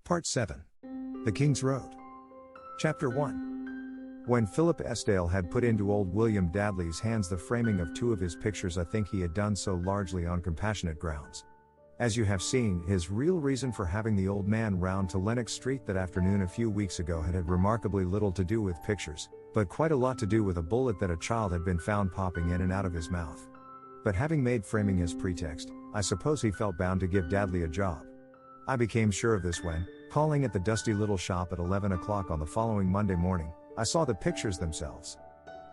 Part 7. The King's Road. Chapter 1. When Philip Esdale had put into old William Dadley's hands the framing of two of his pictures, I think he had done so largely on compassionate grounds. As you have seen, his real reason for having the old man round to Lennox Street that afternoon a few weeks ago had remarkably little to do with pictures, but quite a lot to do with a bullet that a child had been found popping in and out of his mouth. But having made framing his pretext, I suppose he felt bound to give Dadley a job. I became sure of this when, calling at the dusty little shop at 11 o'clock on the following Monday morning, I saw the pictures themselves.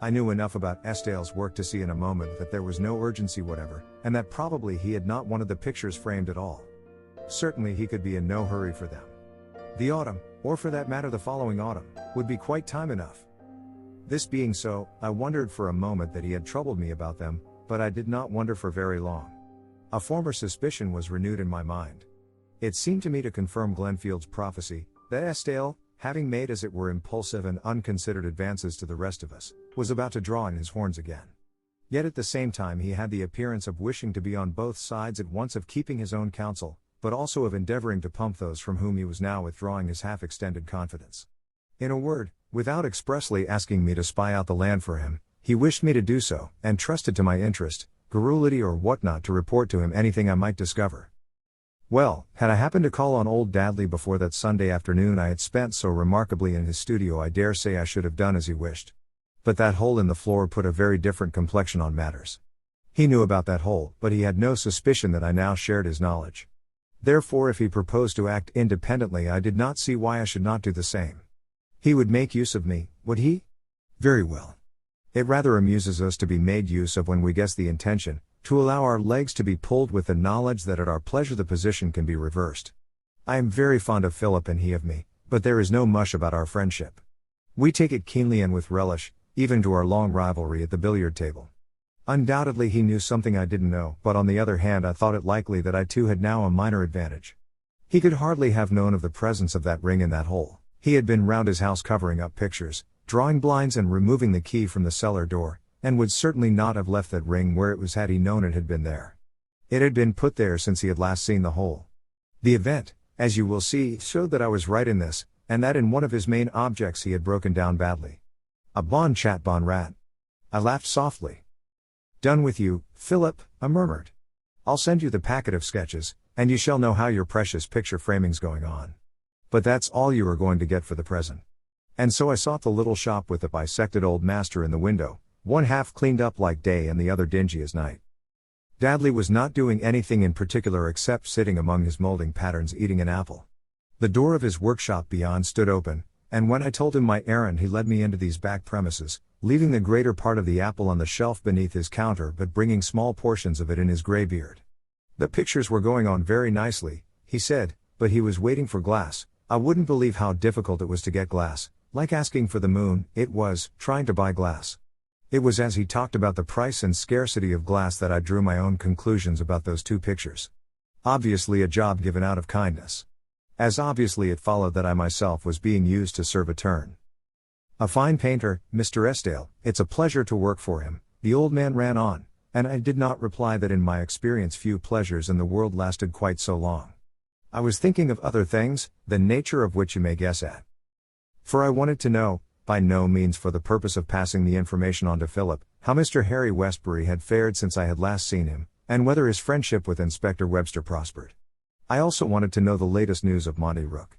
I knew enough about Esdale's work to see in a moment that there was no urgency whatever, and that probably he had not wanted the pictures framed at all. Certainly he could be in no hurry for them. The autumn, or for that matter the following autumn, would be quite time enough. This being so, I wondered for a moment that he had troubled me about them, but I did not wonder for very long. A former suspicion was renewed in my mind. It seemed to me to confirm Glenfield's prophecy, that Esdale, having made as it were impulsive and unconsidered advances to the rest of us, was about to draw in his horns again. Yet at the same time he had the appearance of wishing to be on both sides at once, of keeping his own counsel, but also of endeavoring to pump those from whom he was now withdrawing his half-extended confidence. In a word, without expressly asking me to spy out the land for him, he wished me to do so, and trusted to my interest, garrulity or whatnot, to report to him anything I might discover. Well, had I happened to call on old Dadley before that Sunday afternoon I had spent so remarkably in his studio, I dare say I should have done as he wished. But that hole in the floor put a very different complexion on matters. He knew about that hole, but he had no suspicion that I now shared his knowledge. Therefore, if he proposed to act independently, I did not see why I should not do the same. He would make use of me, would he? Very well. It rather amuses us to be made use of when we guess the intention, to allow our legs to be pulled with the knowledge that at our pleasure the position can be reversed. I am very fond of Philip and he of me, but there is no mush about our friendship. We take it keenly and with relish, even to our long rivalry at the billiard table. Undoubtedly he knew something I didn't know, but on the other hand I thought it likely that I too had now a minor advantage. He could hardly have known of the presence of that ring in that hole. He had been round his house covering up pictures, drawing blinds and removing the key from the cellar door, and would certainly not have left that ring where it was had he known it had been there. It had been put there since he had last seen the hole. The event, as you will see, showed that I was right in this, and that in one of his main objects he had broken down badly. A bon chat bon rat. I laughed softly. Done with you, Philip, I murmured. I'll send you the packet of sketches, and you shall know how your precious picture framing's going on. But that's all you are going to get for the present. And so I sought the little shop with the bisected old master in the window, one half cleaned up like day and the other dingy as night. Dadley was not doing anything in particular except sitting among his molding patterns eating an apple. The door of his workshop beyond stood open, and when I told him my errand he led me into these back premises, leaving the greater part of the apple on the shelf beneath his counter but bringing small portions of it in his grey beard. The pictures were going on very nicely, he said, but he was waiting for glass. I wouldn't believe how difficult it was to get glass, like asking for the moon, it was, trying to buy glass. It was as he talked about the price and scarcity of glass that I drew my own conclusions about those two pictures. Obviously a job given out of kindness. As obviously it followed that I myself was being used to serve a turn. A fine painter, Mr. Esdale, it's a pleasure to work for him, the old man ran on, and I did not reply that in my experience few pleasures in the world lasted quite so long. I was thinking of other things, the nature of which you may guess at. For I wanted to know, by no means for the purpose of passing the information on to Philip, how Mr. Harry Westbury had fared since I had last seen him, and whether his friendship with Inspector Webster prospered. I also wanted to know the latest news of Monty Rook.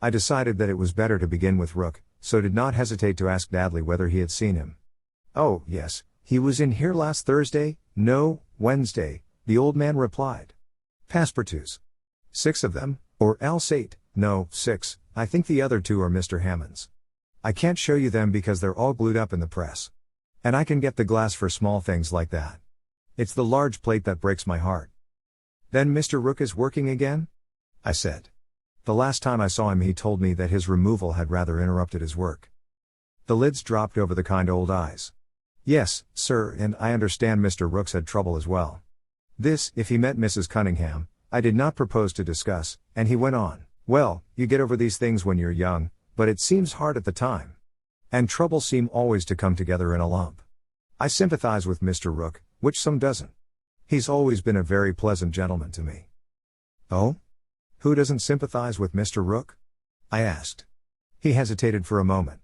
I decided that it was better to begin with Rook, so did not hesitate to ask Dadley whether he had seen him. Oh, yes, he was in here last Thursday, no, Wednesday, the old man replied. Passepartouts. 6 of them, or else 8, no, 6, I think the other 2 are Mr. Hammond's. I can't show you them because they're all glued up in the press. And I can get the glass for small things like that. It's the large plate that breaks my heart. Then Mr. Rook is working again? I said. The last time I saw him he told me that his removal had rather interrupted his work. The lids dropped over the kind old eyes. Yes, sir, and I understand Mr. Rook's had trouble as well. This, if he met Mrs. Cunningham, I did not propose to discuss, and he went on, well, you get over these things when you're young, but it seems hard at the time. And troubles seem always to come together in a lump. I sympathize with Mr. Rook, which some doesn't. He's always been a very pleasant gentleman to me. Oh? Who doesn't sympathize with Mr. Rook? I asked. He hesitated for a moment.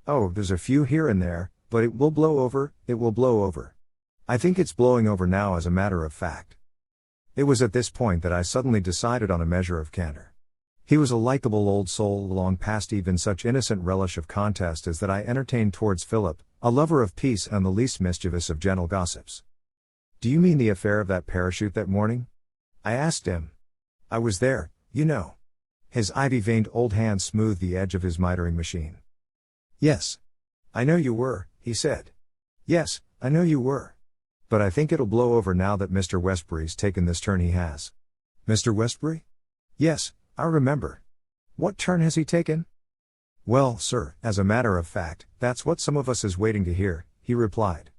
Oh, there's a few here and there, but it will blow over, it will blow over. I think it's blowing over now as a matter of fact. It was at this point that I suddenly decided on a measure of candor. He was a likable old soul long past even such innocent relish of contest as that I entertained towards Philip, a lover of peace and the least mischievous of gentle gossips. Do you mean the affair of that parachute that morning? I asked him. I was there, you know. His ivy-veined old hand smoothed the edge of his mitering machine. Yes. I know you were, he said. Yes, I know you were. But I think it'll blow over now that Mr. Westbury's taken this turn he has. Mr. Westbury? Yes, I remember. What turn has he taken? Well, sir, as a matter of fact, that's what some of us is waiting to hear, he replied.